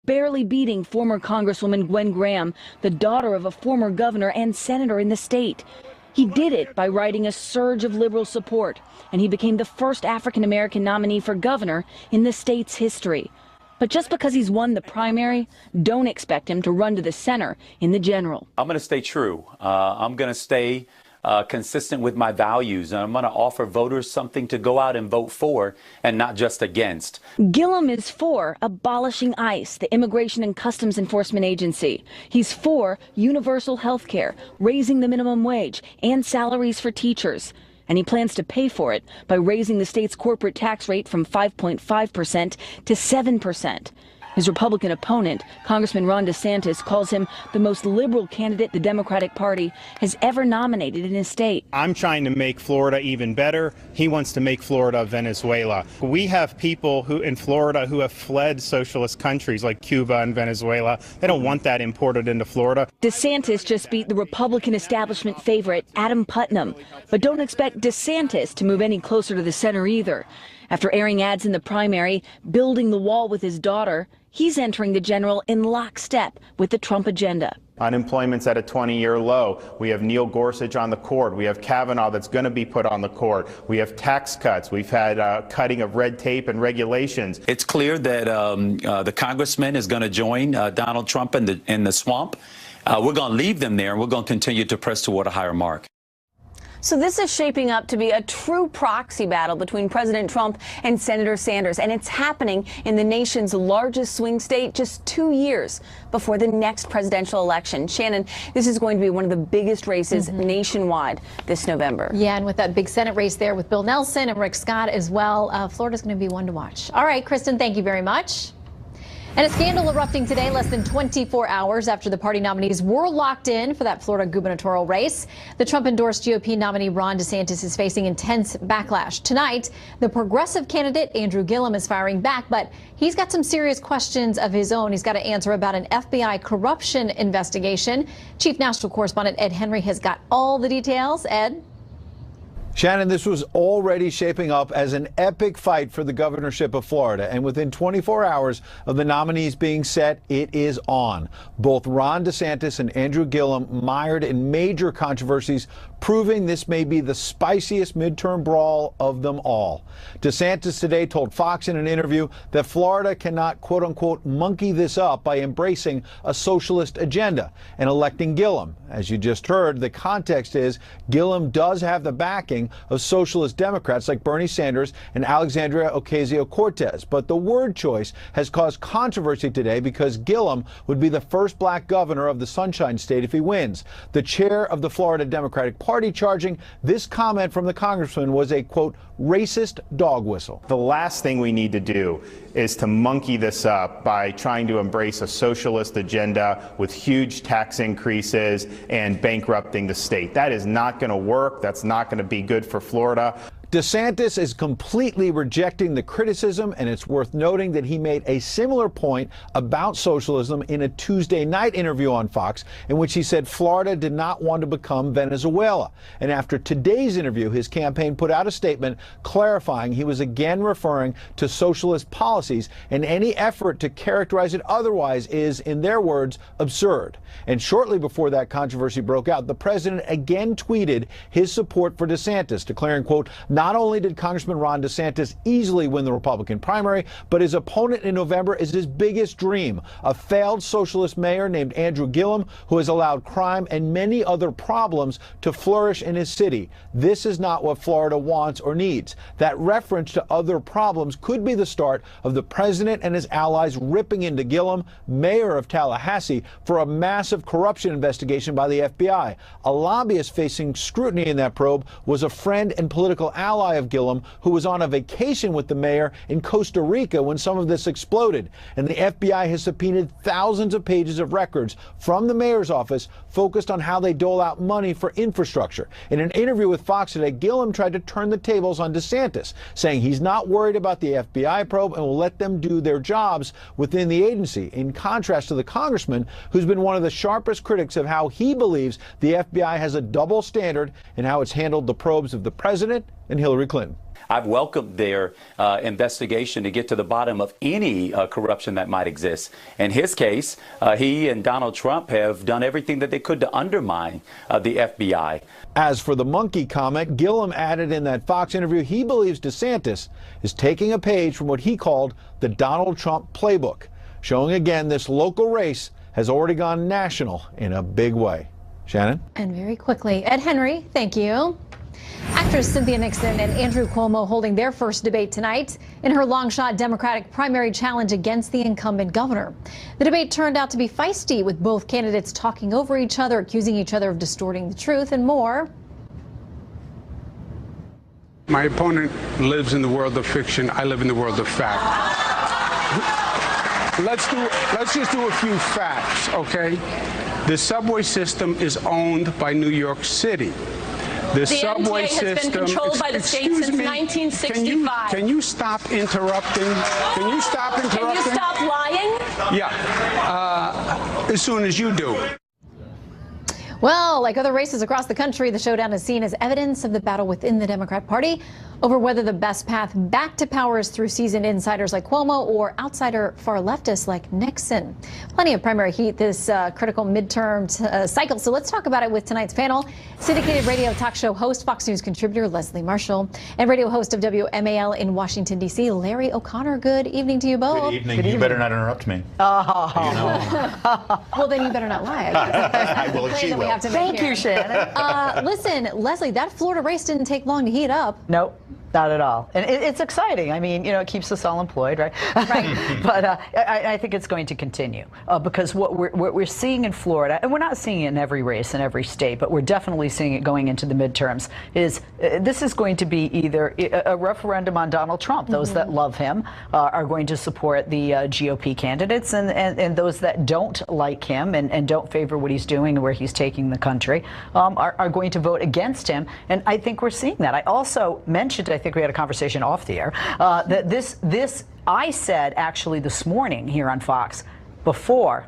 barely beating former Congresswoman Gwen Graham, the daughter of a former governor and senator in the state. He did it by riding a surge of liberal support, and he became the first African-American nominee for governor in the state's history. But just because he's won the primary, don't expect him to run to the center in the general. I'm going to stay true. I'm going to stay consistent with my values, and I'm going to offer voters something to go out and vote for and not just against. Gillum is for abolishing ICE, the Immigration and Customs Enforcement Agency. He's for universal health care, raising the minimum wage, and salaries for teachers. And he plans to pay for it by raising the state's corporate tax rate from 5.5% to 7%. His Republican opponent, Congressman Ron DeSantis, calls him the most liberal candidate the Democratic Party has ever nominated in his state. I'm trying to make Florida even better. He wants to make Florida Venezuela. We have people who in Florida who have fled socialist countries like Cuba and Venezuela. They don't want that imported into Florida. DeSantis just beat the Republican establishment favorite, Adam Putnam. But don't expect DeSantis to move any closer to the center either. After airing ads in the primary, building the wall with his daughter, he's entering the general in lockstep with the Trump agenda. Unemployment's at a 20-year low. We have Neil Gorsuch on the court. We have Kavanaugh that's going to be put on the court. We have tax cuts. We've had cutting of red tape and regulations. It's clear that the congressman is going to join Donald Trump in the swamp. We're going to leave them there, and we're going to continue to press toward a higher mark. So this is shaping up to be a true proxy battle between President Trump and Senator Sanders, and it's happening in the nation's largest swing state just 2 years before the next presidential election. Shannon, this is going to be one of the biggest races nationwide this November. Yeah, and with that big Senate race there with Bill Nelson and Rick Scott as well, Florida's going to be one to watch. All right, Kristen, thank you very much. And a scandal erupting today, less than 24 hours after the party nominees were locked in for that Florida gubernatorial race. The Trump-endorsed GOP nominee Ron DeSantis is facing intense backlash. Tonight, the progressive candidate Andrew Gillum is firing back, but he's got some serious questions of his own. He's got to answer about an FBI corruption investigation. Chief National Correspondent Ed Henry has got all the details. Ed? Shannon, this was already shaping up as an epic fight for the governorship of Florida. And within 24 hours of the nominees being set, it is on. Both Ron DeSantis and Andrew Gillum mired in major controversies, proving this may be the spiciest midterm brawl of them all. DeSantis today told Fox in an interview that Florida cannot, quote unquote, monkey this up by embracing a socialist agenda and electing Gillum. As you just heard, the context is Gillum does have the backing of socialist Democrats like Bernie Sanders and Alexandria Ocasio-Cortez. But the word choice has caused controversy today because Gillum would be the first black governor of the Sunshine State if he wins. The chair of the Florida Democratic Party charging this comment from the congressman was a, quote, racist dog whistle. The last thing we need to do is to monkey this up by trying to embrace a socialist agenda with huge tax increases and bankrupting the state. That is not going to work. That's not going to be good for Florida. DeSantis is completely rejecting the criticism, and it's worth noting that he made a similar point about socialism in a Tuesday night interview on Fox, in which he said Florida did not want to become Venezuela. And after today's interview, his campaign put out a statement clarifying he was again referring to socialist policies, and any effort to characterize it otherwise is, in their words, absurd. And shortly before that controversy broke out, the president again tweeted his support for DeSantis, declaring, quote, not only did Congressman Ron DeSantis easily win the Republican primary, but his opponent in November is his biggest dream, a failed socialist mayor named Andrew Gillum, who has allowed crime and many other problems to flourish in his city. This is not what Florida wants or needs. That reference to other problems could be the start of the president and his allies ripping into Gillum, mayor of Tallahassee, for a massive corruption investigation by the FBI. A lobbyist facing scrutiny in that probe was a friend and political ally of Gillum who was on a vacation with the mayor in Costa Rica when some of this exploded. And the FBI has subpoenaed thousands of pages of records from the mayor's office focused on how they dole out money for infrastructure. In an interview with Fox today, Gillum tried to turn the tables on DeSantis, saying he's not worried about the FBI probe and will let them do their jobs within the agency, in contrast to the congressman who's been one of the sharpest critics of how he believes the FBI has a double standard in how it's handled the probes of the president and Hillary Clinton. I've welcomed their investigation to get to the bottom of any corruption that might exist. In his case, he and Donald Trump have done everything that they could to undermine the FBI. As for the monkey comment, Gillum added in that Fox interview he believes DeSantis is taking a page from what he called the Donald Trump playbook, showing again this local race has already gone national in a big way. Shannon? And very quickly, Ed Henry, thank you. Actress Cynthia Nixon and Andrew Cuomo holding their first debate tonight in her long-shot Democratic primary challenge against the incumbent governor. The debate turned out to be feisty, with both candidates talking over each other, accusing each other of distorting the truth, and more. My opponent lives in the world of fiction. I live in the world of fact. Let's just do a few facts, okay? The subway system is owned by New York City. The subway MTA system has been controlled by the state since 1965. Can you stop interrupting? Can you stop interrupting? Can you stop lying? Yeah, as soon as you do. Well, like other races across the country, the showdown is seen as evidence of the battle within the Democrat Party over whether the best path back to power is through seasoned insiders like Cuomo or outsider far leftists like Nixon. Plenty of primary heat this critical midterm cycle. So let's talk about it with tonight's panel. Syndicated radio talk show host, Fox News contributor Leslie Marshall, and radio host of WMAL in Washington, D.C., Larry O'Connor. Good evening to you both. Good evening. You better not interrupt me. Well, then you better not lie. I will if she will. Thank you, Shannon. Listen, Leslie, that Florida race didn't take long to heat up. Nope. Not at all. And it's exciting. I mean, it keeps us all employed, right? Right. But I think it's going to continue because what we're seeing in Florida, and we're not seeing it in every race in every state, but we're definitely seeing it going into the midterms, is this is going to be either a referendum on Donald Trump. Those that love him are going to support the GOP candidates, and those that don't like him and don't favor what he's doing and where he's taking the country are going to vote against him. And I think we're seeing that. I also mentioned, I think we had a conversation off the air, that this I said actually this morning here on Fox before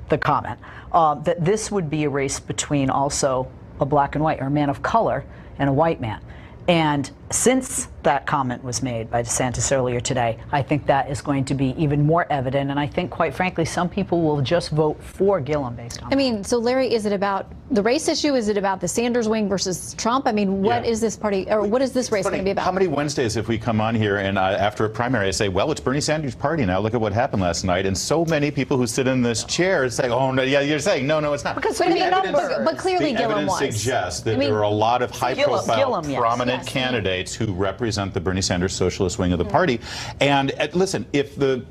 the comment that this would be a race between also a black and white, or a man of color and a white man. And since that comment was made by DeSantis earlier today, I think that is going to be even more evident. And I think, quite frankly, some people will just vote for Gillum based on that. I mean, so Larry, is it about the race issue? Is it about the Sanders wing versus Trump? I mean, what is this party, or what is this race going to be about? How many Wednesdays if we come on here and after a primary I say, well, it's Bernie Sanders' party now. Look at what happened last night. And so many people who sit in this chair say, oh, no, yeah, you're saying, no, it's not. Because but clearly Gillum was. The evidence suggests that there are a lot of high-profile, prominent candidates who represent the Bernie Sanders socialist wing of the party. And listen, if the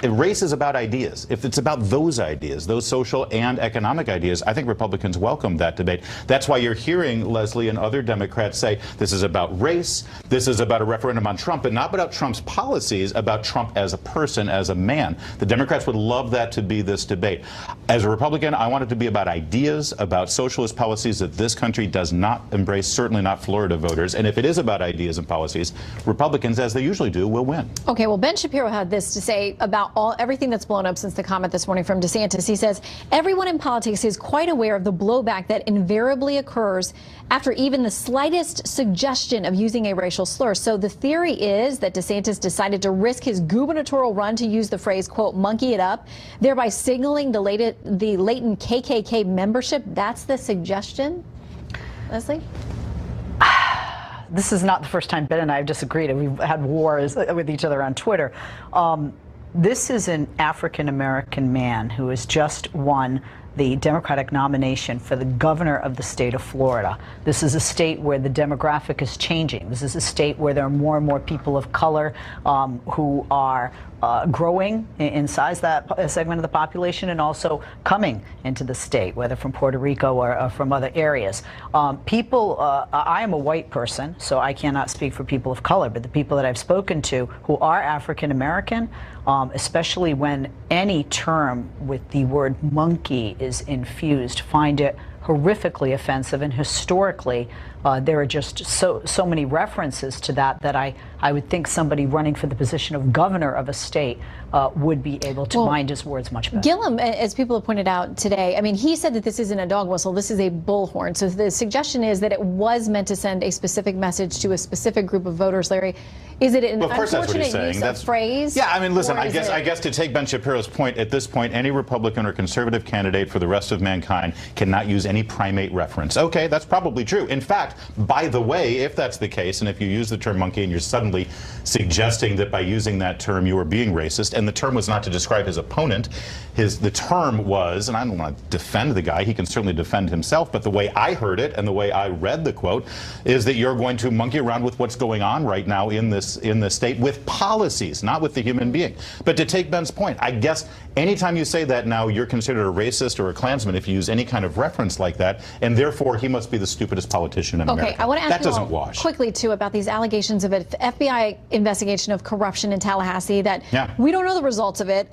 race is about ideas, if it's about those ideas, those social and economic ideas, I think Republicans welcome that debate. That's why you're hearing Leslie and other Democrats say this is about race, this is about a referendum on Trump, but not about Trump's policies, about Trump as a person, as a man. The Democrats would love that to be this debate. As a Republican, I want it to be about ideas, about socialist policies that this country does not embrace, certainly not Florida voters. And if it is about ideas and policies, Republicans, as they usually do, will win. Okay, well, Ben Shapiro had this to say about everything that's blown up since the comment this morning from DeSantis. He says, everyone in politics is quite aware of the blowback that invariably occurs after even the slightest suggestion of using a racial slur. So the theory is that DeSantis decided to risk his gubernatorial run to use the phrase, quote, monkey it up, thereby signaling the latent KKK membership. That's the suggestion? Leslie? This is not the first time Ben and I have disagreed, and we've had wars with each other on Twitter. This is an African-American man who has just won the Democratic nomination for the governor of the state of Florida. This is a state where the demographic is changing. This is a state where there are more and more people of color who are growing in size, that segment of the population, and also coming into the state, whether from Puerto Rico or from other areas. I am a white person, so I cannot speak for people of color, but the people that I've spoken to who are African American, especially when any term with the word monkey is infused, find it horrifically offensive. And historically, there are just so many references to that I would think somebody running for the position of governor of a state would be able to mind his words much better. Gillum, as people have pointed out today, I mean, he said that this isn't a dog whistle, this is a bullhorn. So the suggestion is that it was meant to send a specific message to a specific group of voters, Larry. Is it an unfortunate use of phrase? Yeah, I mean, listen, I guess to take Ben Shapiro's point, at this point, any Republican or conservative candidate for the rest of mankind cannot use any primate reference. Okay, that's probably true. In fact, by the way, if that's the case, and if you use the term monkey and you're suddenly suggesting that by using that term you are being racist, and the term was not to describe his opponent, the term was, and I don't want to defend the guy, he can certainly defend himself, but the way I heard it and the way I read the quote is that you're going to monkey around with what's going on right now in this state with policies, not with the human being. But to take Ben's point, I guess anytime you say that now, you're considered a racist or a Klansman if you use any kind of reference like that, and therefore he must be the stupidest politician in America. Okay, I want to ask that you doesn't all wash. quickly, too, about these allegations of an FBI investigation of corruption in Tallahassee that we don't know the results of it.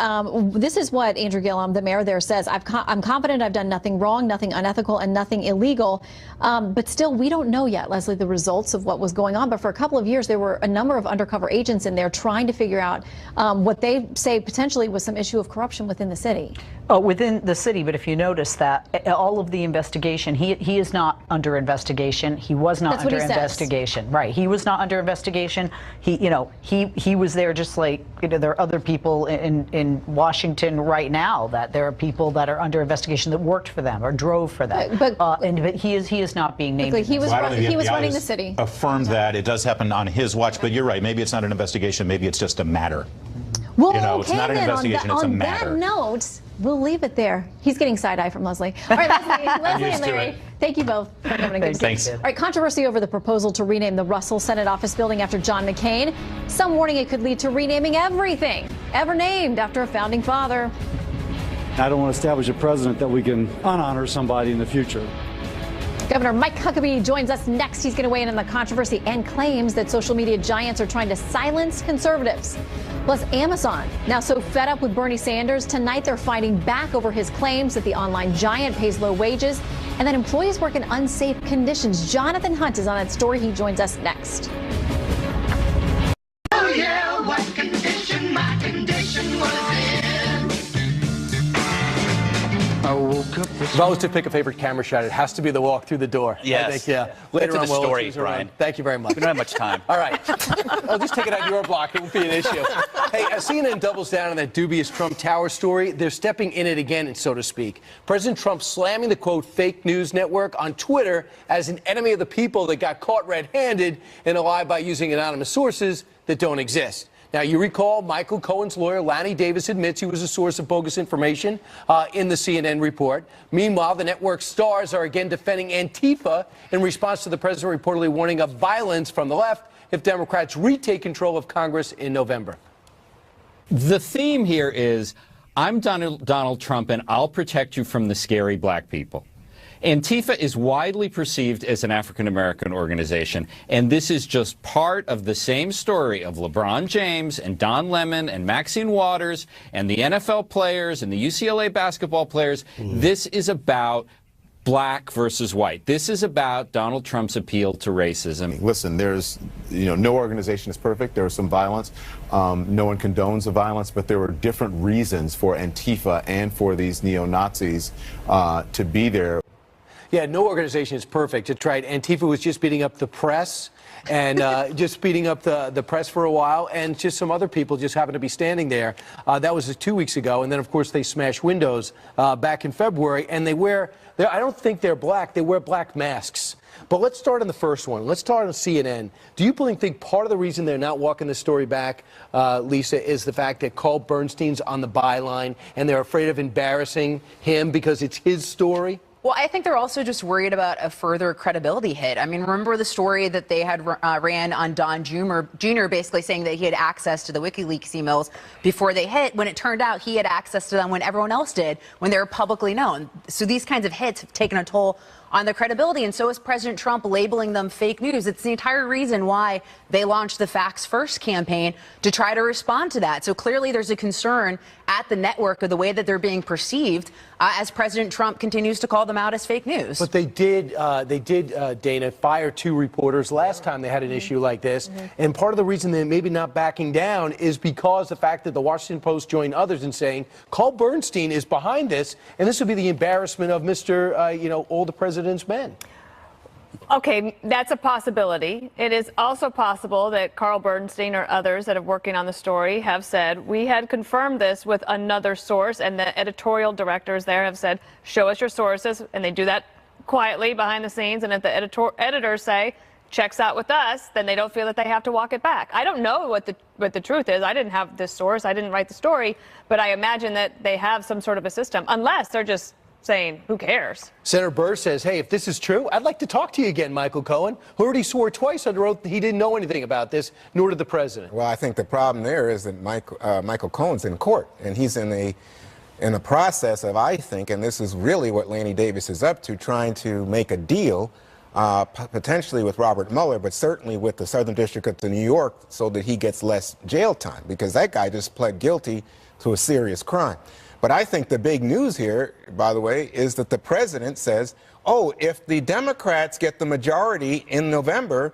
This is what Andrew Gillum, the mayor there, says. I'm confident I've done nothing wrong, nothing unethical, and nothing illegal. But still, we don't know yet, Leslie, the results of what was going on. But for a couple of years, there were a number of undercover agents in there trying to figure out what they say potentially was some issue of corruption within the city. Within the city, but if you notice that all of the investigation, he is not under investigation. He was not under investigation. Right. He was not under investigation. He was there just like, there are other people in Washington right now that there are people that are under investigation that worked for them or drove for them. But he is not being named. He was running the city. Affirmed that it does happen on his watch, but you're right. Maybe it's not an investigation. Maybe it's just a matter. Well, it's not an investigation. It's a matter. On that note, we'll leave it there. He's getting side-eye from Leslie. All right, Leslie and Larry, thank you both for coming in. Thanks. All right, controversy over the proposal to rename the Russell Senate office building after John McCain. Some warning it could lead to renaming everything ever named after a founding father. I don't want to establish a precedent that we can unhonor somebody in the future. Governor Mike Huckabee joins us next. He's going to weigh in on the controversy and claims that social media giants are trying to silence conservatives. Plus, Amazon, now so fed up with Bernie Sanders, tonight they're fighting back over his claims that the online giant pays low wages and that employees work in unsafe conditions. Jonathan Hunt is on that story. He joins us next. Oh yeah, what condition my condition was in. I woke up If I was to pick a favorite camera shot, it has to be the walk through the door. Yes. I think, yeah. Later Later on, on, story, Brian. Thank you very much. We don't have much time. All right. I'll just take it out your block. It won't be an issue. Hey, as CNN doubles down on that dubious Trump Tower story, they're stepping in it again, so to speak. President Trump slamming the, quote, fake news network on Twitter as an enemy of the people that got caught red-handed in a lie by using anonymous sources that don't exist. Now, you recall Michael Cohen's lawyer, Lanny Davis, admits he was a source of bogus information in the CNN report. Meanwhile, the network's stars are again defending Antifa in response to the president reportedly warning of violence from the left if Democrats retake control of Congress in November. The theme here is, I'm Donald Trump, and I'll protect you from the scary black people. Antifa is widely perceived as an African-American organization, and this is just part of the same story of LeBron James and Don Lemon and Maxine Waters and the NFL players and the UCLA basketball players. This is about black versus white. This is about Donald Trump's appeal to racism. Listen, there's, no organization is perfect. There was some violence. No one condones the violence, but there were different reasons for Antifa and for these neo-Nazis to be there. Yeah, no organization is perfect. It's right. Antifa was just beating up the press and just beating up the press for a while, and just some other people just happened to be standing there. That was 2 weeks ago, and then, of course, they smashed windows back in February, and they wear, I don't think they're black, they wear black masks. But let's start on the first one. Let's start on CNN. Do you think part of the reason they're not walking the story back, Lisa, is the fact that Carl Bernstein's on the byline, and they're afraid of embarrassing him because it's his story? Well, I think they're also just worried about a further credibility hit. I mean, remember the story that they had ran on Don Jr. basically saying that he had access to the WikiLeaks emails before they hit, when it turned out he had access to them when everyone else did, when they were publicly known. So these kinds of hits have taken a toll on the credibility. And so is President Trump labeling them fake news. It's the entire reason why they launched the Facts First campaign, to try to respond to that. So clearly there's a concern at the network of the way that they're being perceived as President Trump continues to call them out as fake news. But they did, Dana, fire 2 reporters last time they had an issue like this. And part of the reason they're maybe not backing down is because the fact that the Washington Post joined others in saying Carl Bernstein is behind this, and this would be the embarrassment of Mr. All the President's Men. Okay, that's a possibility. It is also possible that Carl Bernstein or others that are working on the story have said, we had confirmed this with another source, and the editorial directors there have said, show us your sources, and they do that quietly behind the scenes, and if the editors say, checks out with us, then they don't feel that they have to walk it back. I don't know what the truth is. I didn't have this source. I didn't write the story, but I imagine that they have some sort of a system, unless they're just saying, who cares? Senator Burr says, hey, if this is true, I'd like to talk to you again, Michael Cohen, who already swore twice under oath he didn't know anything about this, nor did the president. Well, I think the problem there is that Michael Cohen's in court, and he's in a process of, I think, and this is really what Lanny Davis is up to, trying to make a deal, potentially with Robert Mueller, but certainly with the Southern District of New York, so that he gets less jail time, because that guy just pled guilty to a serious crime. But I think the big news here, by the way, is that the president says, oh, if the Democrats get the majority in November,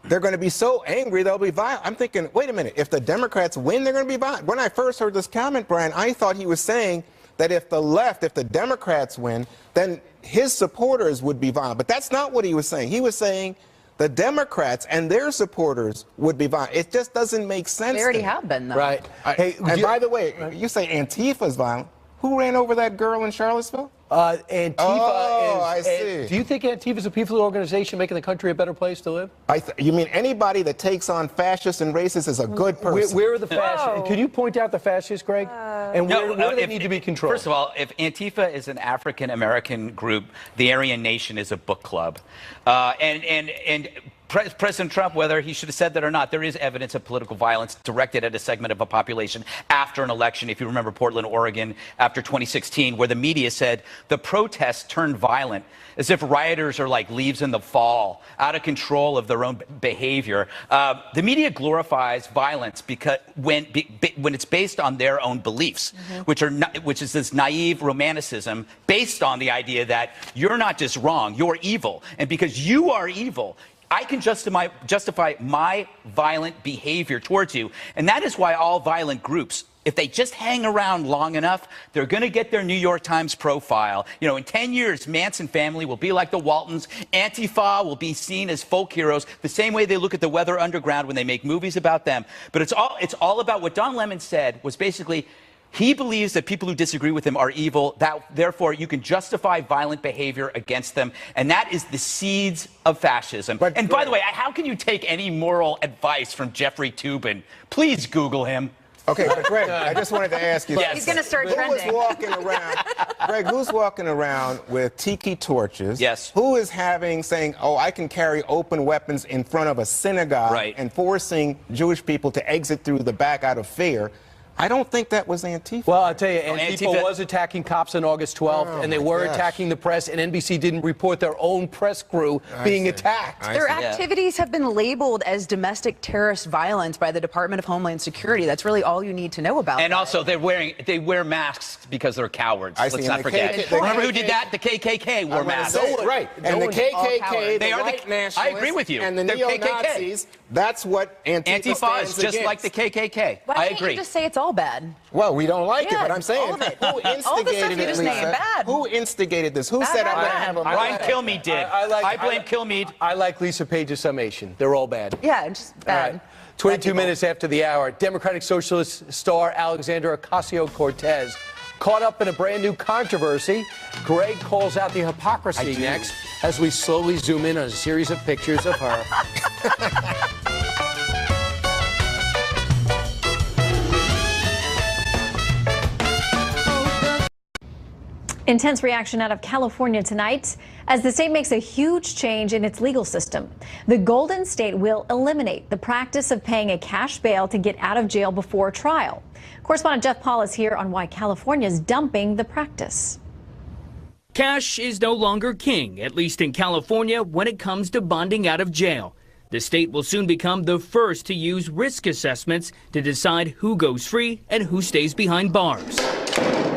they're going to be so angry they'll be violent. I'm thinking, wait a minute, if the Democrats win, they're going to be violent. When I first heard this comment, Brian, I thought he was saying that if the Democrats win, then his supporters would be violent. But that's not what he was saying. He was saying the Democrats and their supporters would be violent. It just doesn't make sense. They already have been, though. Right. Hey, and by the way, you say Antifa's violent. Who ran over that girl in Charlottesville? Antifa I see. Do you think Antifa is a peaceful organization making the country a better place to live? You mean anybody that takes on fascists and racists is a good person? Where are the fascists? Can you point out the fascists, Greg? And where do they need to be controlled? First of all, if Antifa is an African-American group, the Aryan Nation is a book club. And President Trump, whether he should have said that or not, there is evidence of political violence directed at a segment of a population after an election. If you remember Portland, Oregon, after 2016, where the media said the protests turned violent, as if rioters are like leaves in the fall, out of control of their own behavior. The media glorifies violence because when it's based on their own beliefs, which is this naive romanticism based on the idea that you're not just wrong, you're evil, and because you are evil, I can justify my violent behavior towards you. And that is why all violent groups, if they just hang around long enough, they're going to get their New York Times profile. You know, in 10 years, Manson family will be like the Waltons. Antifa will be seen as folk heroes, the same way they look at the Weather Underground when they make movies about them. But it's all about what Don Lemon said was basically, he believes that people who disagree with him are evil, that therefore you can justify violent behavior against them, and that is the seeds of fascism. And by the way, how can you take any moral advice from Jeffrey Toobin? Please Google him. Okay, but Greg, I just wanted to ask you. Yes. He's going to start trending. Who's walking around, Greg, who's walking around with tiki torches? Yes. Who is saying, oh, I can carry open weapons in front of a synagogue and forcing Jewish people to exit through the back out of fear? I don't think that was Antifa. Well, I'll tell you, Antifa was attacking cops on August 12th, and they were attacking the press, and NBC didn't report their own press crew being attacked. Their activities have been labeled as domestic terrorist violence by the Department of Homeland Security. That's really all you need to know about And also, they wear masks because they're cowards. Let's not forget. Remember who did that? The KKK wore masks. Right. And the KKK, the white nationalists, I agree with you. And the neo-Nazis, that's what Antifa is just like the KKK. Why I can't agree. you just say it's all bad? Well, we don't like it, but I'm saying, all of it. who instigated it, Lisa? Who instigated this? Who said I'm going to have a Ryan Kilmeade did. I blame Kilmeade. I like Lisa Page's summation. They're all bad. Yeah, just bad. Right. 22 minutes after the hour, Democratic Socialist star Alexandra Ocasio-Cortez caught up in a brand new controversy. Greg calls out the hypocrisy next as we slowly zoom in on a series of pictures of her. Intense reaction out of California tonight as the state makes a huge change in its legal system. The Golden State will eliminate the practice of paying a cash bail to get out of jail before trial. Correspondent Jeff Paul is here on why California is dumping the practice. Cash is no longer king, at least in California, when it comes to bonding out of jail. The state will soon become the first to use risk assessments to decide who goes free and who stays behind bars.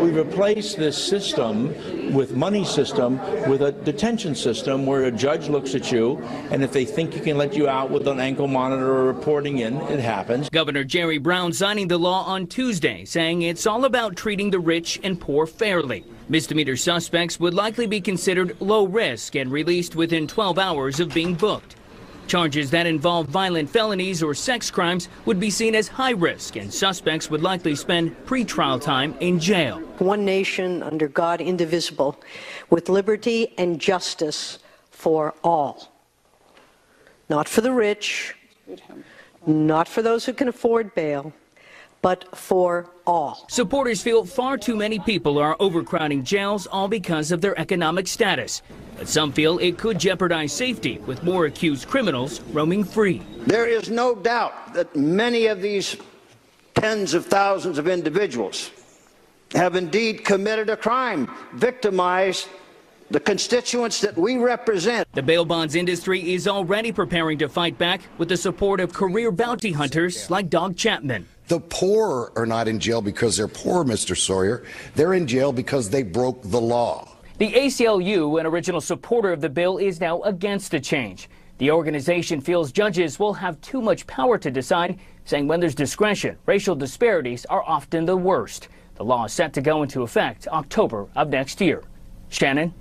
We've replaced this system with money system with a detention system where a judge looks at you, and if they think you can let you out with an ankle monitor or reporting in, it happens. Governor Jerry Brown signing the law on Tuesday, saying it's all about treating the rich and poor fairly. Misdemeanor suspects would likely be considered low risk and released within 12 hours of being booked. Charges that involve violent felonies or sex crimes would be seen as high risk, and suspects would likely spend pretrial time in jail. One nation under God indivisible, with liberty and justice for all. Not for the rich, not for those who can afford bail, but for all. Supporters feel far too many people are overcrowding jails, all because of their economic status. But some feel it could jeopardize safety with more accused criminals roaming free. There is no doubt that many of these tens of thousands of individuals have indeed committed a crime, victimized the constituents that we represent. The bail bonds industry is already preparing to fight back with the support of career bounty hunters like Doug Chapman. The poor are not in jail because they're poor, Mr. Sawyer. They're in jail because they broke the law. The ACLU, an original supporter of the bill, is now against the change. The organization feels judges will have too much power to decide, saying when there's discretion, racial disparities are often the worst. The law is set to go into effect October of next year. Shannon?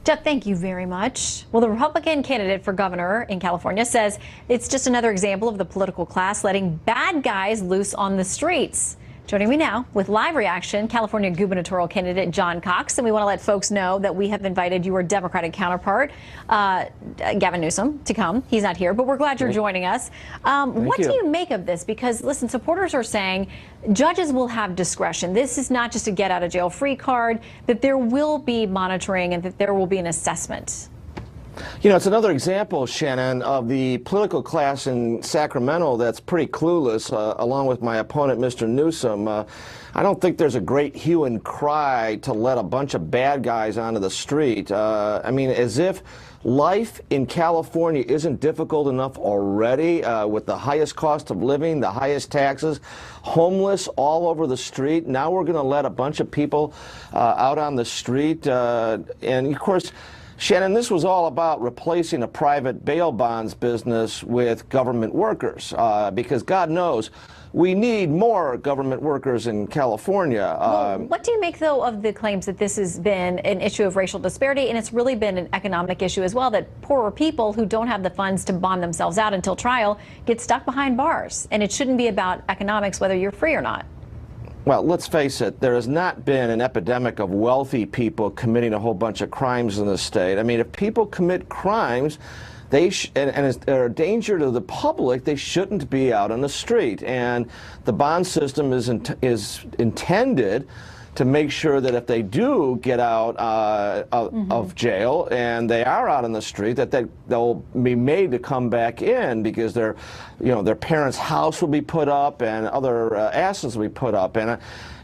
Jeff, thank you very much. Well, the Republican candidate for governor in California says it's just another example of the political class letting bad guys loose on the streets. Joining me now with live reaction, California gubernatorial candidate John Cox. And we want to let folks know that we have invited your Democratic counterpart, Gavin Newsom, to come. He's not here, but we're glad you're joining us. What do you make of this? Because, listen, supporters are saying judges will have discretion. This is not just a get out of jail free card, that there will be monitoring and that there will be an assessment. You know, it's another example, Shannon, of the political class in Sacramento that's pretty clueless, along with my opponent, Mr. Newsom. I don't think there's a great hue and cry to let a bunch of bad guys onto the street. I mean, as if life in California isn't difficult enough already, with the highest cost of living, the highest taxes, homeless all over the street. Now we're going to let a bunch of people out on the street. And, of course, Shannon, this was all about replacing a private bail bonds business with government workers, because God knows we need more government workers in California. What do you make, though, of the claims that this has been an issue of racial disparity, and it's really been an economic issue as well, that poorer people who don't have the funds to bond themselves out until trial get stuck behind bars, and it shouldn't be about economics, whether you're free or not? Well, let's face it, there has not been an epidemic of wealthy people committing a whole bunch of crimes in the state. I mean, if people commit crimes, and they're a danger to the public, they shouldn't be out on the street. And the bond system is intended to make sure that if they do get out of jail and they are out on the street, that they'll be made to come back in, because their parents' house will be put up and other assets will be put up. And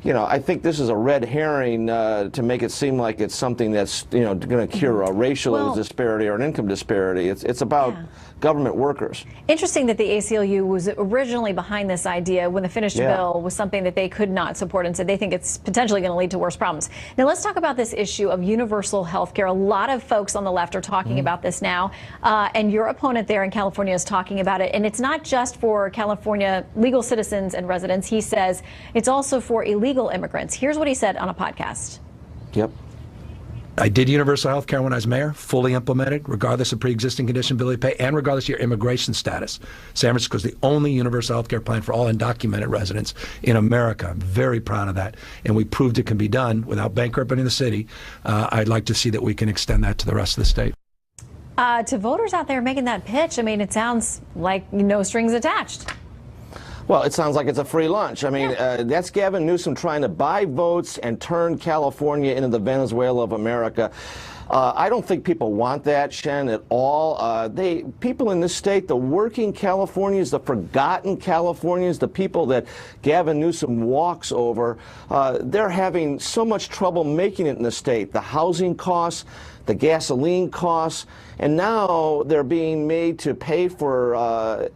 I think this is a red herring to make it seem like it's something that's going to cure a racial disparity or an income disparity. It's about government workers. Interesting that the ACLU was originally behind this idea when the finished bill was something that they could not support, and said they think it's potentially going to lead to worse problems. Now let's talk about this issue of universal health care. A lot of folks on the left are talking about this now, and your opponent there in California is talking about it. And it's not just for California legal citizens and residents. He says it's also for illegal immigrants. Here's what he said on a podcast. Yep. I did universal health care when I was mayor, fully implemented, regardless of pre-existing condition, ability to pay, and regardless of your immigration status. San Francisco is the only universal health care plan for all undocumented residents in America. I'm very proud of that. And we proved it can be done without bankrupting the city. I'd like to see that we can extend that to the rest of the state. To voters out there making that pitch, I mean, it sounds like no strings attached. Well, it sounds like it's a free lunch. I mean, that's Gavin Newsom trying to buy votes and turn California into the Venezuela of America. I don't think people want that, Shen, at all. People in this state, the working Californians, the forgotten Californians, the people that Gavin Newsom walks over, they're having so much trouble making it in the state. The housing costs, the gasoline costs, and now they're being made to pay for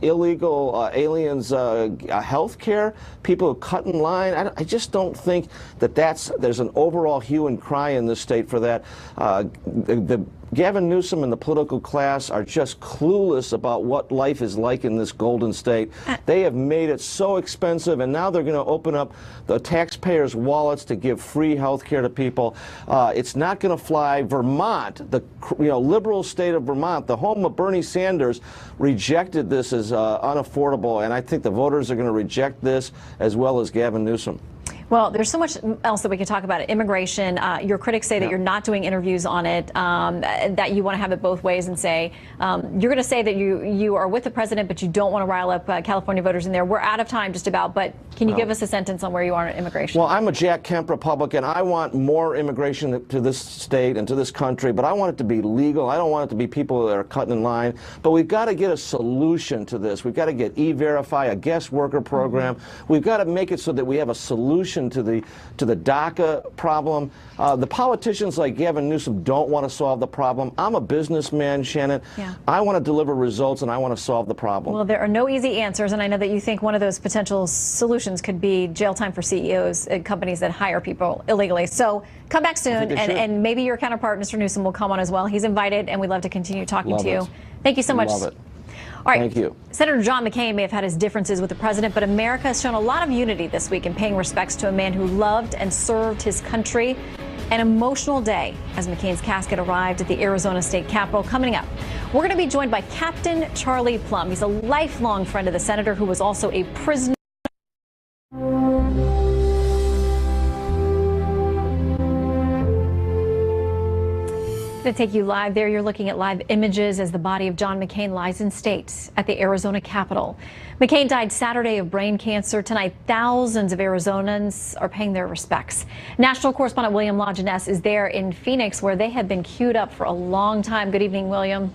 illegal aliens' health care. People who cut in line. I just don't think that there's an overall hue and cry in this state for that. Gavin Newsom and the political class are just clueless about what life is like in this golden state. They have made it so expensive, and now they're going to open up the taxpayers' wallets to give free health care to people. It's not going to fly. Vermont, the liberal state of Vermont, the home of Bernie Sanders, rejected this as unaffordable, and I think the voters are going to reject this as well as Gavin Newsom. Well, there's so much else that we could talk about. Immigration, your critics say that you're not doing interviews on it, that you want to have it both ways and say, you're going to say that you are with the president, but you don't want to rile up California voters in there. We're out of time just about, but can you give us a sentence on where you are on immigration? Well, I'm a Jack Kemp Republican. I want more immigration to this state and to this country, but I want it to be legal. I don't want it to be people that are cutting in line. But we've got to get a solution to this. We've got to get E-Verify, a guest worker program. We've got to make it so that we have a solution to the DACA problem. The politicians like Gavin Newsom don't want to solve the problem. I'm a businessman, Shannon. Yeah. I want to deliver results, and I want to solve the problem. Well, there are no easy answers, and I know that you think one of those potential solutions could be jail time for CEOs at companies that hire people illegally. So come back soon, and maybe your counterpart, Mr. Newsom, will come on as well. He's invited, and we'd love to continue talking to you. Thank you so much. Love it. All right. Thank you. Senator John McCain may have had his differences with the president, but America has shown a lot of unity this week in paying respects to a man who loved and served his country. An emotional day as McCain's casket arrived at the Arizona State Capitol. Coming up, we're going to be joined by Captain Charlie Plumb. He's a lifelong friend of the senator who was also a prisoner. To take you live there, you're looking at live images as the body of John McCain lies in state at the Arizona Capitol. McCain died Saturday of brain cancer. Tonight, thousands of Arizonans are paying their respects. National correspondent William Lajeunesse is there in Phoenix, where they have been queued up for a long time. Good evening, William.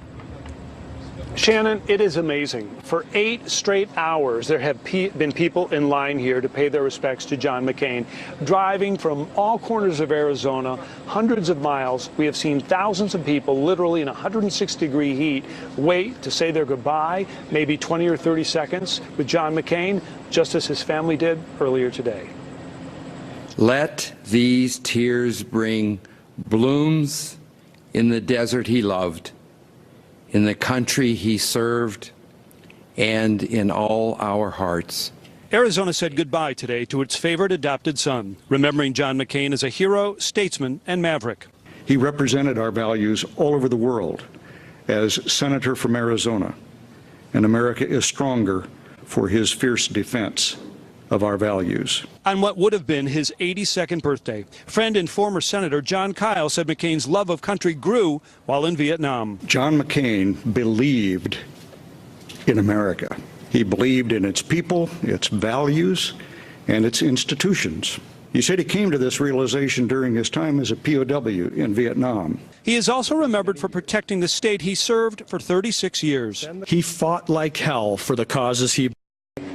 Shannon, it is amazing. For 8 straight hours, there have been people in line here to pay their respects to John McCain. Driving from all corners of Arizona, hundreds of miles, we have seen thousands of people literally in 106-degree heat wait to say their goodbye, maybe 20 or 30 seconds with John McCain, just as his family did earlier today. Let these tears bring blooms in the desert he loved, in the country he served, and in all our hearts. Arizona said goodbye today to its favorite adopted son, remembering John McCain as a hero, statesman, and maverick. He represented our values all over the world as senator from Arizona, and America is stronger for his fierce defense of our values. On what would have been his 82nd birthday, friend and former Senator Jon Kyl said McCain's love of country grew while in Vietnam. John McCain believed in America. He believed in its people, its values, and its institutions. He said he came to this realization during his time as a POW in Vietnam. He is also remembered for protecting the state he served for 36 years. He fought like hell for the causes he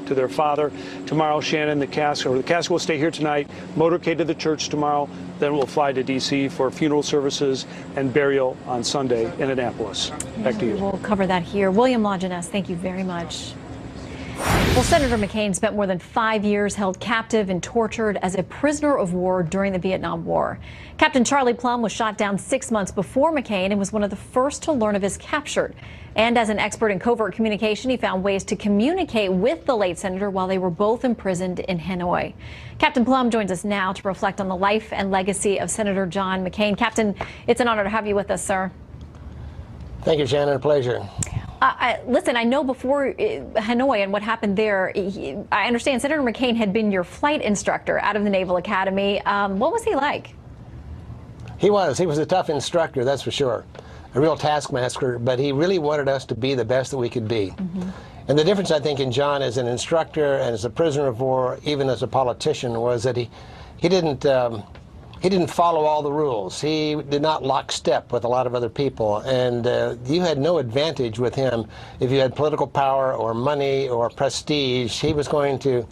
to their father. Tomorrow, Shannon, the casket will stay here tonight, motorcade to the church tomorrow, then we'll fly to D.C. for funeral services and burial on Sunday in Annapolis. Back to you. We'll cover that here. William Lajeunesse, thank you very much. Well, Senator McCain spent more than 5 years held captive and tortured as a prisoner of war during the Vietnam War. Captain Charlie Plumb was shot down 6 months before McCain and was one of the first to learn of his capture. And as an expert in covert communication, he found ways to communicate with the late senator while they were both imprisoned in Hanoi. Captain Plumb joins us now to reflect on the life and legacy of Senator John McCain. Captain, it's an honor to have you with us, sir. Thank you, Shannon. A pleasure. Listen, I know before Hanoi and what happened there, I understand Senator McCain had been your flight instructor out of the Naval Academy. What was he like? He was a tough instructor, that's for sure. A real taskmaster, but he really wanted us to be the best that we could be. Mm-hmm. And the difference, I think, in John as an instructor and as a prisoner of war, even as a politician, was that he didn't he didn't follow all the rules. He did not lock step with a lot of other people, and you had no advantage with him if you had political power or money or prestige. He was going to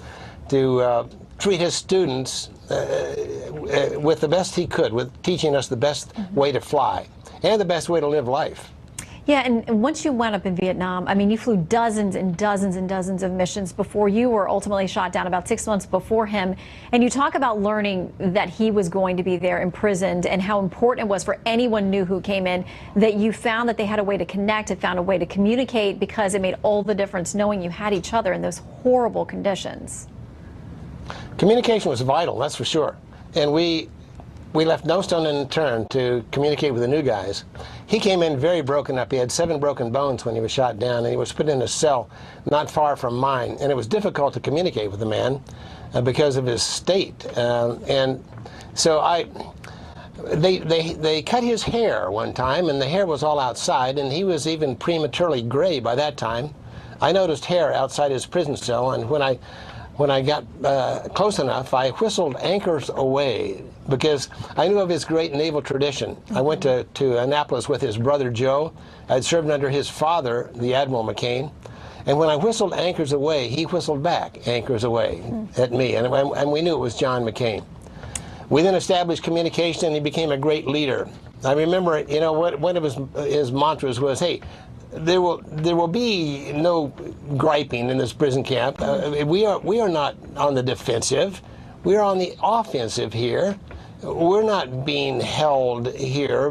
treat his students with the best he could, with teaching us the best way to fly and the best way to live life. Yeah, and once you wound up in Vietnam, I mean, you flew dozens and dozens and dozens of missions before you were ultimately shot down, about 6 months before him. And you talk about learning that he was going to be there imprisoned and how important it was for anyone new who came in, that you found that they had a way to connect and found a way to communicate, because it made all the difference knowing you had each other in those horrible conditions. Communication was vital, that's for sure. And we left no stone unturned to communicate with the new guys. He came in very broken up. He had 7 broken bones when he was shot down, and he was put in a cell not far from mine. And it was difficult to communicate with the man because of his state. And so they cut his hair one time, and the hair was all outside, and he was even prematurely gray by that time. I noticed hair outside his prison cell, and when I got close enough, I whistled anchors away, because I knew of his great naval tradition. I went to Annapolis with his brother Joe. I'd served under his father, the Admiral McCain. And when I whistled anchors away, he whistled back anchors away at me. And we knew it was John McCain. We then established communication, and he became a great leader. I remember, you know, one of his mantras was, hey, there will be no griping in this prison camp. We are not on the defensive. We are on the offensive here. We're not being held here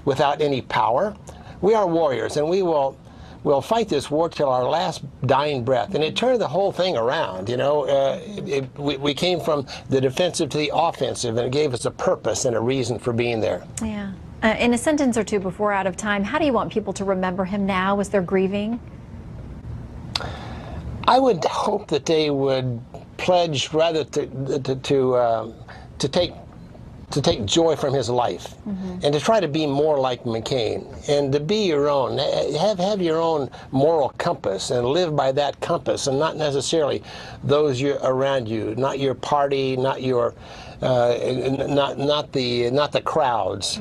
without any power. We are warriors, and we'll fight this war till our last dying breath. And it turned the whole thing around. You know, we came from the defensive to the offensive, and it gave us a purpose and a reason for being there. Yeah. In a sentence or two before out of time, how do you want people to remember him now as they're grieving? I would hope that they would pledge rather to take joy from his life, and to try to be more like McCain, and to be your own, have your own moral compass, and live by that compass, and not necessarily those around you, not your party, not your not the crowds.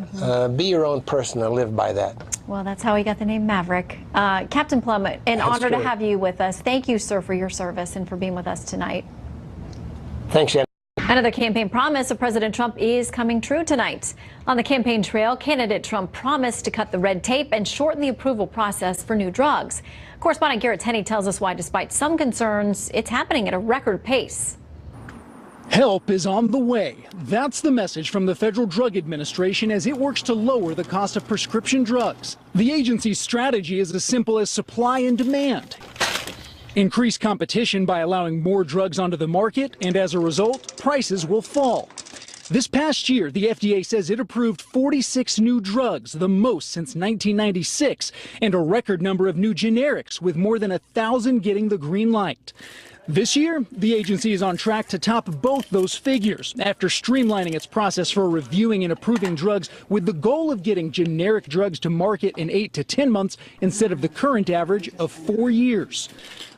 Be your own person and live by that. Well, that's how he got the name Maverick. Captain Plum, an honor to have you with us. Thank you, sir, for your service and for being with us tonight. Thanks, Shannon. Another campaign promise of President Trump is coming true tonight. On the campaign trail, candidate Trump promised to cut the red tape and shorten the approval process for new drugs. Correspondent Garrett Tenney tells us why, despite some concerns, it's happening at a record pace. Help is on the way. That's the message from the Federal Drug Administration as it works to lower the cost of prescription drugs. The agency's strategy is as simple as supply and demand. Increase competition by allowing more drugs onto the market, and as a result, prices will fall. This past year, the FDA says it approved 46 new drugs, the most since 1996, and a record number of new generics, with more than 1,000 getting the green light. This year, the agency is on track to top both those figures after streamlining its process for reviewing and approving drugs, with the goal of getting generic drugs to market in 8 to 10 months instead of the current average of 4 years.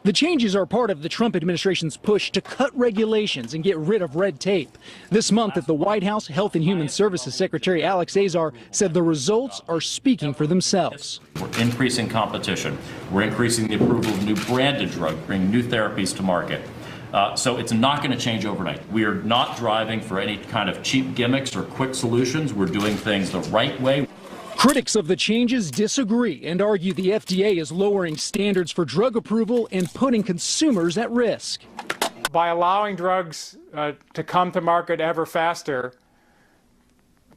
The changes are part of the Trump administration's push to cut regulations and get rid of red tape. This month at the White House, Health and Human Services Secretary Alex Azar said the results are speaking for themselves. We're increasing competition. We're increasing the approval of new branded drugs, bringing new therapies to market. So it's not going to change overnight. We are not driving for any kind of cheap gimmicks or quick solutions. We're doing things the right way. Critics of the changes disagree and argue the FDA is lowering standards for drug approval and putting consumers at risk. By allowing drugs to come to market ever faster,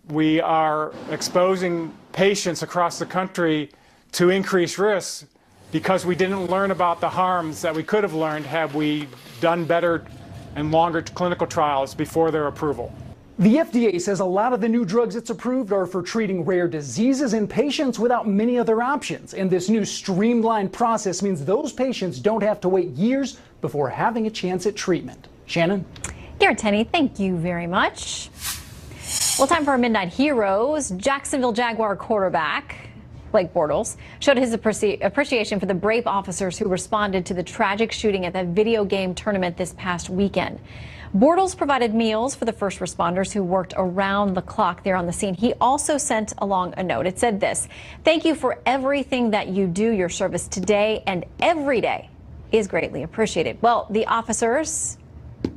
we are exposing patients across the country to increased risks because we didn't learn about the harms that we could have learned had we done better and longer clinical trials before their approval. The FDA says a lot of the new drugs it's approved are for treating rare diseases in patients without many other options. And this new streamlined process means those patients don't have to wait years before having a chance at treatment. Shannon? Garrett Tenney, thank you very much. Well, time for our Midnight Heroes. Jacksonville Jaguar quarterback Blake Bortles showed his appreciation for the brave officers who responded to the tragic shooting at the video game tournament this past weekend. Bortles provided meals for the first responders who worked around the clock there on the scene. He also sent along a note. It said this: "Thank you for everything that you do. Your service today and every day is greatly appreciated." Well, the officers,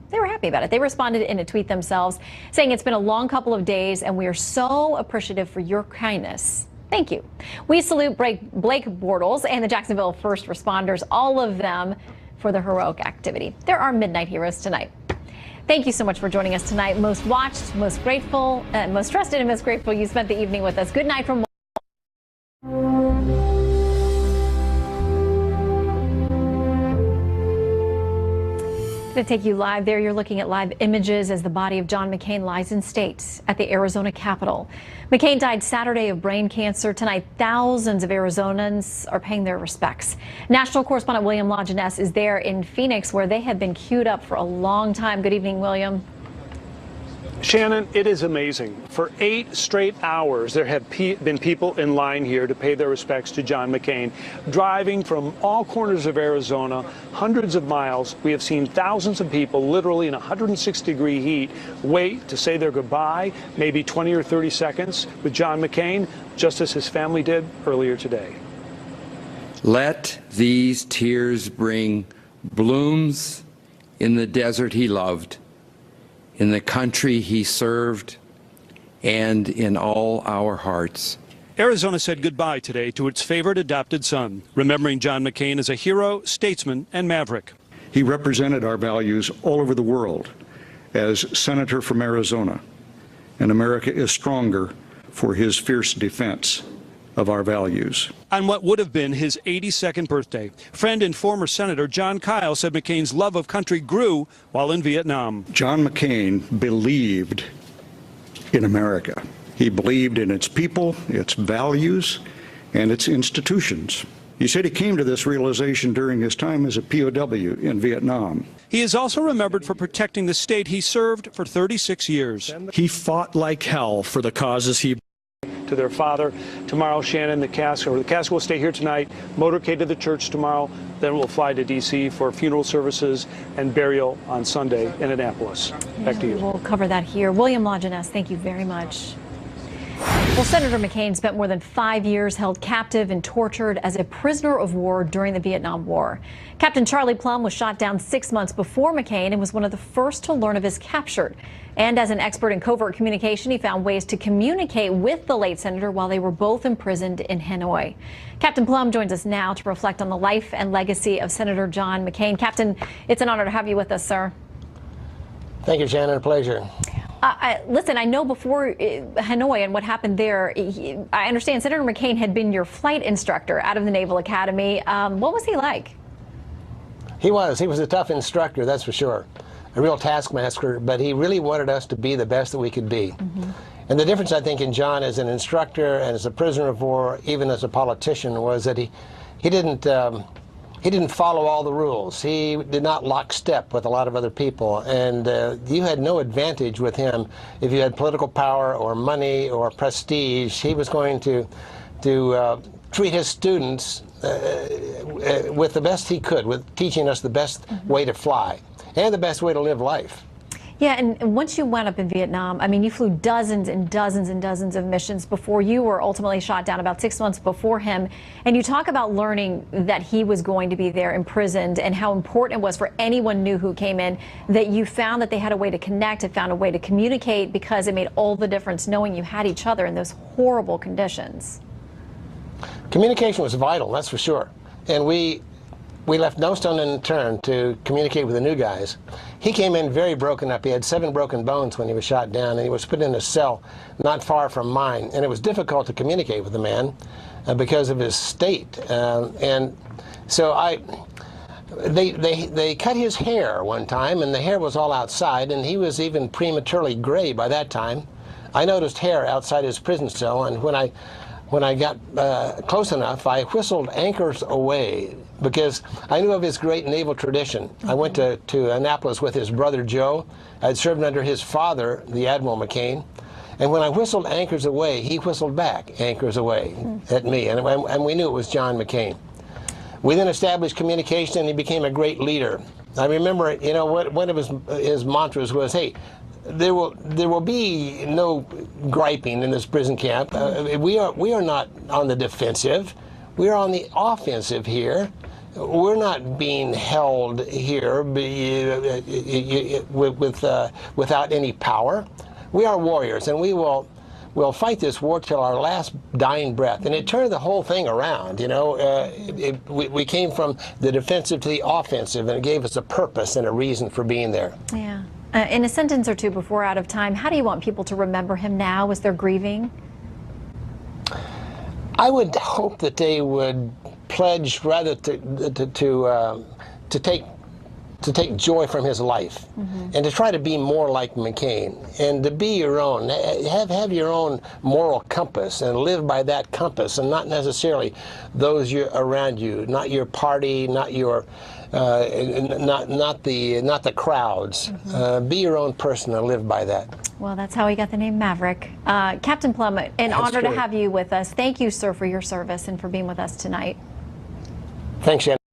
they were happy about it. They responded in a tweet themselves, saying, "It's been a long couple of days and we are so appreciative for your kindness. Thank you. We salute Blake Bortles and the Jacksonville first responders, all of them, for the heroic activity. There are midnight heroes tonight." Thank you so much for joining us tonight. Most watched, most grateful, most trusted, and most grateful you spent the evening with us. Good night from to take you live there. You're looking at live images as the body of John McCain lies in state at the Arizona Capitol. McCain died Saturday of brain cancer. Tonight, thousands of Arizonans are paying their respects. National correspondent William Lajeunesse is there in Phoenix, where they have been queued up for a long time. Good evening, William. Shannon, it is amazing. For 8 straight hours, there have been people in line here to pay their respects to John McCain. Driving from all corners of Arizona, hundreds of miles, we have seen thousands of people literally in 106-degree heat wait to say their goodbye, maybe 20 or 30 seconds with John McCain, just as his family did earlier today. Let these tears bring blooms in the desert he loved, in the country he served, and in all our hearts. Arizona said goodbye today to its favorite adopted son, remembering John McCain as a hero, statesman, and maverick. He represented our values all over the world as senator from Arizona, and America is stronger for his fierce defense of our values. On what would have been his 82nd birthday, friend and former Senator Jon Kyl said McCain's love of country grew while in Vietnam. John McCain believed in America. He believed in its people, its values, and its institutions. He said he came to this realization during his time as a POW in Vietnam. He is also remembered for protecting the state he served for 36 years. He fought like hell for the causes he to their father. Tomorrow, Shannon, the casket will stay here tonight, motorcade to the church tomorrow, then we'll fly to D.C. for funeral services and burial on Sunday in Annapolis. Back to you. We'll cover that here. William Lajeunesse, thank you very much. Well, Senator McCain spent more than 5 years held captive and tortured as a prisoner of war during the Vietnam War. Captain Charlie Plum was shot down 6 months before McCain and was one of the first to learn of his capture. And as an expert in covert communication, he found ways to communicate with the late senator while they were both imprisoned in Hanoi. Captain Plum joins us now to reflect on the life and legacy of Senator John McCain. Captain, it's an honor to have you with us, sir. Thank you, Shannon. A pleasure. Listen, I know before Hanoi and what happened there, I understand Senator McCain had been your flight instructor out of the Naval Academy. What was he like? He was a tough instructor, that's for sure. A real taskmaster, but he really wanted us to be the best that we could be. Mm-hmm. And the difference, I think, in John as an instructor and as a prisoner of war, even as a politician, was that he didn't follow all the rules. He did not lock step with a lot of other people, and you had no advantage with him if you had political power or money or prestige. He was going to treat his students with the best he could, with teaching us the best way to fly and the best way to live life. Yeah, and once you went up in Vietnam, I mean, you flew dozens and dozens and dozens of missions before you were ultimately shot down about 6 months before him. And you talk about learning that he was going to be there imprisoned and how important it was for anyone new who came in, that you found that they had a way to connect and found a way to communicate, because it made all the difference knowing you had each other in those horrible conditions. Communication was vital, that's for sure. And we left no stone unturned to communicate with the new guys. He came in very broken up. He had 7 broken bones when he was shot down, and he was put in a cell not far from mine. And it was difficult to communicate with the man because of his state. And so they cut his hair one time, and the hair was all outside, and he was even prematurely gray by that time. I noticed hair outside his prison cell, and when I got close enough, I whistled anchors away, because I knew of his great naval tradition. I went to Annapolis with his brother Joe. I'd served under his father, the Admiral McCain. And when I whistled anchors away, he whistled back anchors away at me. And we knew it was John McCain. We then established communication, and he became a great leader. I remember, you know, one of his mantras was, "Hey, there will be no griping in this prison camp. We are not on the defensive. We are on the offensive here. We're not being held here without any power. We are warriors, and we'll fight this war till our last dying breath." And it turned the whole thing around. You know, we came from the defensive to the offensive, and it gave us a purpose and a reason for being there. Yeah. In a sentence or two before we're out of time, how do you want people to remember him now as they're grieving? I would hope that they would pledge rather to take joy from his life, and to try to be more like McCain, and to be your own, have your own moral compass, and live by that compass, and not necessarily those around you, not your party, not your not the crowds. Be your own person and live by that. Well, that's how he got the name Maverick. Captain Plum, an honor to have you with us. Thank you, sir, for your service and for being with us tonight. Thanks, Jen.